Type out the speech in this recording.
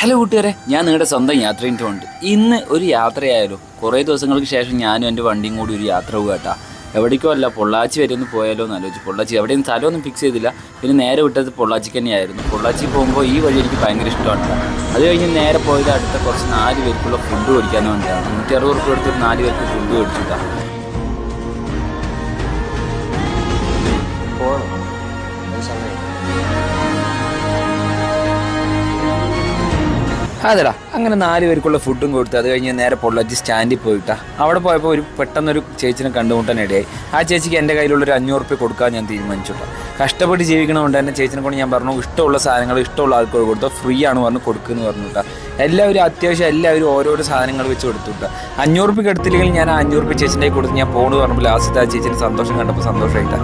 Hello കൂട്ടുകാരെ, ഞാൻ നിങ്ങളുടെ സ്വന്തം യാത്രയുണ്ട്. ഇന്ന് ഒരു യാത്രയായാലും കുറേ ദിവസങ്ങൾക്ക് ശേഷം ഞാനും എൻ്റെ വണ്ടിയും കൂടി ഒരു യാത്ര പോകുക കേട്ടാ. എവിടേക്കോ അല്ല, പൊള്ളാച്ചി വരെ ഒന്ന് പോയാലോ എന്ന് ആലോചിച്ചു. പൊള്ളാച്ചി എവിടെയും സ്ഥലമൊന്നും ഫിക്സ് ചെയ്തില്ല. പിന്നെ നേരെ വിട്ടത് പൊള്ളാച്ചിക്ക് തന്നെയായിരുന്നു. പൊള്ളാച്ചി പോകുമ്പോൾ ഈ വഴി എനിക്ക് ഭയങ്കര ഇഷ്ടമാണ്. അത് കഴിഞ്ഞ് നേരെ പോയത് അടുത്ത കുറച്ച് 4 പേർക്കുള്ള ഫുഡ് മേടിക്കാൻ വേണ്ടിയാണ്. 160 രൂപ എടുത്തൊരു 4 പേർക്ക് ഫുഡ് മേടിച്ചിട്ടാണ്. അതെടാ, അങ്ങനെ 4 പേർക്കുള്ള ഫുഡും കൊടുത്ത് അത് കഴിഞ്ഞ് നേരെ പൊള്ളാച്ചി സ്റ്റാൻഡിൽ പോയിട്ടാ. അവിടെ പോയപ്പോൾ പെട്ടെന്നൊരു ചേച്ചിനെ കണ്ടുമുട്ടാനിടയായി. ആ ചേച്ചിക്ക് എൻ്റെ കയ്യിലുള്ളൊരു 500 രൂപ കൊടുക്കാൻ ഞാൻ തീരുമാനിച്ചിട്ടാ. കഷ്ടപ്പെട്ട് ജീവിക്കണമുണ്ട് തന്നെ ചേച്ചിനെ കൊണ്ട് ഞാൻ പറഞ്ഞു, ഇഷ്ടമുള്ള സാധനങ്ങൾ ഇഷ്ടമുള്ള ആൾക്കാർ കൊടുത്താൽ ഫ്രീ ആണ് പറഞ്ഞു കൊടുക്കുമെന്ന് പറഞ്ഞിട്ടാ. എല്ലാവരും ഓരോരോ സാധനങ്ങൾ വെച്ച് കൊടുത്തുട്ടാ. 500 രൂപയ്ക്ക് എടുത്തില്ലെങ്കിൽ ഞാൻ ആ 500 രൂപ ചേച്ചിൻ്റെ കൊടുത്ത് ഞാൻ പോണെന്ന് പറഞ്ഞപ്പോൾ ലാസ്റ്റ് ആ ചേച്ചിൻ്റെ സന്തോഷം കണ്ടപ്പോൾ സന്തോഷമായിട്ടാ.